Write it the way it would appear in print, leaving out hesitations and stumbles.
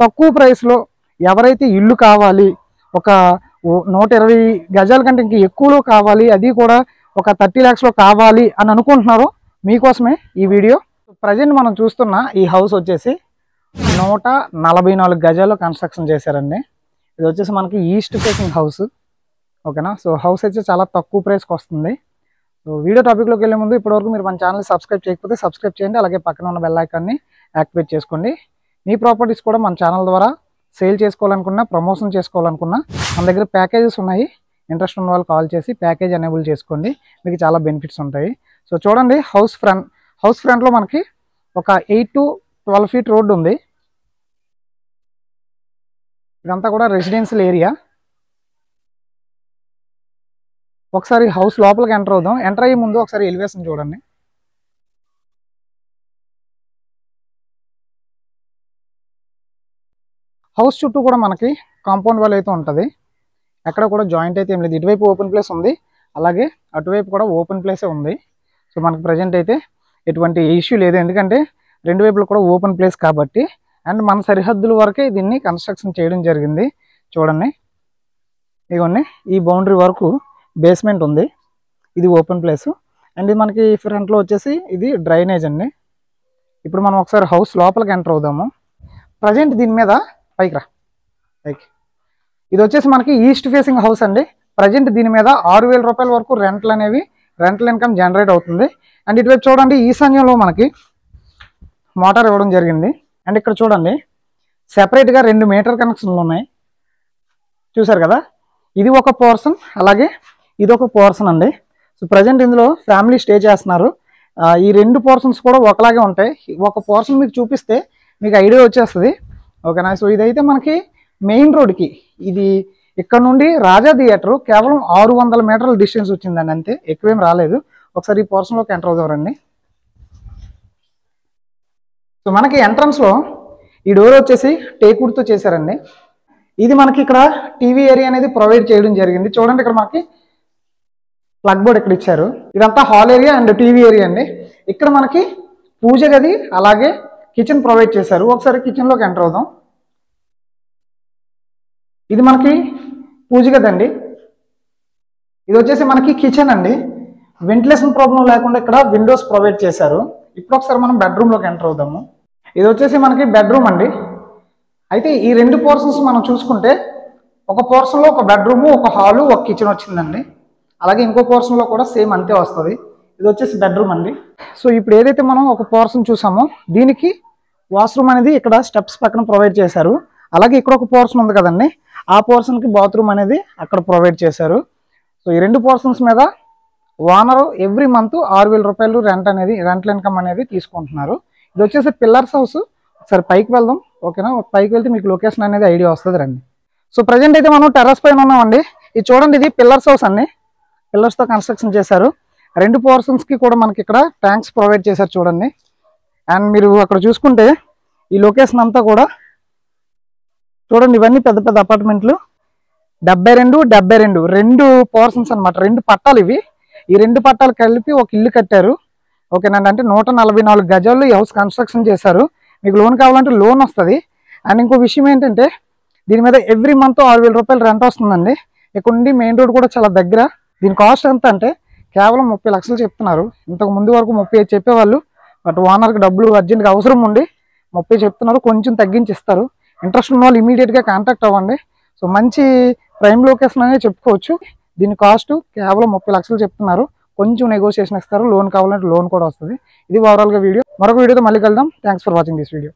తక్కువ ప్రైస్లో ఎవరైతే ఇల్లు కావాలి, ఒక 120 గజాల కంటే ఇంక ఎక్కువలో కావాలి, అది కూడా ఒక 30 lakhsలో కావాలి అని అనుకుంటున్నారో మీకోసమే ఈ వీడియో. ప్రజెంట్ మనం చూస్తున్న ఈ హౌస్ వచ్చేసి 144 గజాల్లో కన్స్ట్రక్షన్ చేశారండి. ఇది వచ్చేసి మనకి ఈస్ట్ ఫేసింగ్ హౌస్, ఓకేనా. సో హౌస్ అయితే చాలా తక్కువ ప్రైస్కి వస్తుంది. సో వీడియో టాపిక్లోకి వెళ్ళే ముందు ఇప్పటివరకు మీరు మన ఛానల్ సబ్స్క్రైబ్ చేయకపోతే సబ్స్క్రైబ్ చేయండి, అలాగే పక్కన ఉన్న బెల్ ఐకాన్ని యాక్టివేట్ చేసుకోండి. మీ ప్రాపర్టీస్ కూడా మన ఛానల్ ద్వారా సేల్ చేసుకోవాలనుకున్నా, ప్రమోషన్ చేసుకోవాలనుకున్నా మన దగ్గర ప్యాకేజెస్ ఉన్నాయి. ఇంట్రెస్ట్ ఉన్న వాళ్ళు కాల్ చేసి ప్యాకేజ్ ఎనేబుల్ చేసుకోండి, మీకు చాలా బెనిఫిట్స్ ఉంటాయి. సో చూడండి, హౌస్ ఫ్రంట్లో మనకి ఒక 8 to 12 feet రోడ్డు ఉంది. ఇదంతా కూడా రెసిడెన్షియల్ ఏరియా. ఒకసారి హౌస్ లోపలికి ఎంటర్ అవుదాం. ఎంటర్ అయ్యే ముందు ఒకసారి ఎలివేషన్ చూడండి. హౌస్ చుట్టూ కూడా మనకి కాంపౌండ్ వాల్ అయితే ఉంటుంది. ఎక్కడ కూడా జాయింట్ అయితే ఏం లేదు. ఇటువైపు ఓపెన్ ప్లేస్ ఉంది, అలాగే అటువైపు కూడా ఓపెన్ ప్లేసే ఉంది. సో మనకి ప్రజెంట్ అయితే ఎటువంటి ఇష్యూ లేదు, ఎందుకంటే రెండు వైపులు కూడా ఓపెన్ ప్లేస్ కాబట్టి. అండ్ మన సరిహద్దుల వరకే దీన్ని కన్స్ట్రక్షన్ చేయడం జరిగింది. చూడండి, ఇదిగోండి, ఈ బౌండరీ వరకు బేస్మెంట్ ఉంది, ఇది ఓపెన్ ప్లేస్. అండ్ ఇది మనకి ఫ్రంట్లో వచ్చేసి ఇది డ్రైనేజ్ అండి. ఇప్పుడు మనం ఒకసారి హౌస్ లోపలికి ఎంటర్ అవుదాము. ప్రజెంట్ దీని మీద పైకి ఇది వచ్చేసి మనకి ఈస్ట్ ఫేసింగ్ హౌస్ అండి. ప్రజెంట్ దీని మీద 6,000 రూపాయల వరకు రెంటల్ ఇన్కమ్ జనరేట్ అవుతుంది. అండ్ ఇటువైపు చూడండి, ఈశాన్యంలో మనకి మోటార్ ఇవ్వడం జరిగింది. అండ్ ఇక్కడ చూడండి, సెపరేట్గా 2 మీటర్ కనెక్షన్లు ఉన్నాయి, చూసారు కదా. ఇది ఒక పోర్షన్, అలాగే ఇది ఒక పోర్షన్ అండి. సో ప్రజెంట్ ఇందులో ఫ్యామిలీ స్టే చేస్తున్నారు. ఈ 2 పోర్షన్స్ కూడా ఒకలాగే ఉంటాయి. ఒక పోర్షన్ మీకు చూపిస్తే మీకు ఐడియా వచ్చేస్తుంది, ఓకేనా. సో ఇదైతే మనకి మెయిన్ రోడ్కి, ఇది ఇక్కడ నుండి రాజా థియేటర్ కేవలం 600 మీటర్ల డిస్టెన్స్ వచ్చిందండి, అంతే, ఎక్కువేం రాలేదు. ఒకసారి ఈ పోర్షన్లోకి ఎంటర్ అవుతారండి. సో మనకి ఎంట్రన్స్లో ఈ డోర్ వచ్చేసి టేక్వుడ్తో చేశారండి. ఇది మనకి ఇక్కడ టీవీ ఏరియా అనేది ప్రొవైడ్ చేయడం జరిగింది. చూడండి, ఇక్కడ మనకి ప్లగ్ బోర్డ్ ఇక్కడ ఇచ్చారు. ఇదంతా hall area and TV area అండి. ఇక్కడ మనకి పూజ గది, అలాగే కిచెన్ ప్రొవైడ్ చేశారు. ఒకసారి కిచెన్లోకి ఎంటర్ అవుదాం. ఇది మనకి పూజ గది అండి. ఇది వచ్చేసి మనకి కిచెన్ అండి. వెంటిలేషన్ ప్రాబ్లం లేకుండా ఇక్కడ విండోస్ ప్రొవైడ్ చేశారు. ఇప్పుడు ఒకసారి మనం బెడ్రూమ్లోకి ఎంటర్ అవుదాము. ఇది వచ్చేసి మనకి బెడ్రూమ్ అండి. అయితే ఈ 2 పోర్షన్స్ మనం చూసుకుంటే, ఒక పోర్షన్లో ఒక బెడ్రూము, ఒక హాలు, ఒక కిచెన్ వచ్చిందండి. అలాగే ఇంకో పోర్షన్లో కూడా సేమ్ అంతే వస్తుంది. ఇది వచ్చేసి బెడ్రూమ్ అండి. సో ఇప్పుడు ఏదైతే మనం ఒక పోర్షన్ చూసామో, దీనికి వాష్రూమ్ అనేది ఇక్కడ స్టెప్స్ పక్కన ప్రొవైడ్ చేశారు. అలాగే ఇక్కడ ఒక పోర్షన్ ఉంది కదండి, ఆ పోర్షన్కి బాత్రూమ్ అనేది అక్కడ ప్రొవైడ్ చేశారు. సో ఈ 2 పోర్షన్స్ మీద ఓనరు ఎవ్రీ మంత్ 6,000 రూపాయలు రెంటల్ ఇన్కమ్ అనేది తీసుకుంటున్నారు. ఇది వచ్చేసి పిల్లర్స్ హౌస్. ఒకసారి పైకి వెళ్దాం, ఓకేనా. పైకి వెళ్తే మీకు లొకేషన్ అనేది ఐడియా వస్తుంది, రండి. సో ప్రజెంట్ అయితే మనం టెర్రస్ పైన ఉన్నామండి. ఇది చూడండి, ఇది పిల్లర్స్ హౌస్ అండి. పిల్లర్స్తో కన్స్ట్రక్షన్ చేశారు. 2 పోర్షన్స్కి కూడా మనకి ఇక్కడ ట్యాంక్స్ ప్రొవైడ్ చేశారు, చూడండి. అండ్ మీరు అక్కడ చూసుకుంటే ఈ లొకేషన్ అంతా కూడా చూడండి, ఇవన్నీ పెద్ద పెద్ద అపార్ట్మెంట్లు. 72 పోర్షన్స్ అనమాట, 2 పట్టాలు ఇవి. ఈ 2 పట్టాలు కలిపి ఒక ఇల్లు కట్టారు, ఓకేనండి. అంటే 144 గజాల్లో ఈ హౌస్ కన్స్ట్రక్షన్ చేశారు. మీకు లోన్ కావాలంటే లోన్ వస్తుంది. అండ్ ఇంకో విషయం ఏంటంటే, దీని మీద ఎవ్రీ మంత్ 6,000 రూపాయలు రెంట్ వస్తుందండి. ఇక్కడ నుండి మెయిన్ రోడ్ కూడా చాలా దగ్గర. దీని కాస్ట్ ఎంత అంటే కేవలం 30 లక్షలు చెప్తున్నారు. ఇంతకు ముందు వరకు 35 చెప్పేవాళ్ళు, బట్ ఓనర్కి డబ్బులు అర్జెంట్గా అవసరం ఉండి 30 చెప్తున్నారు. కొంచెం తగ్గించి ఇస్తారు. ఇంట్రెస్ట్ ఉన్న వాళ్ళు ఇమీడియట్గా కాంటాక్ట్ అవ్వండి. సో మంచి ప్రైమ్ లొకేషన్ అనేది చెప్పుకోవచ్చు. దీని కాస్ట్ కేవలం 30 లక్షలు చెప్తున్నారు. కొంచెం నెగోషియేషన్ ఇస్తారు. లోన్ కావాలంటే లోన్ కూడా వస్తుంది. ఇది ఓవరాల్గా వీడియో. మరొక వీడియోతో మళ్ళీ కలుద్దాం. Thanks for watching this video.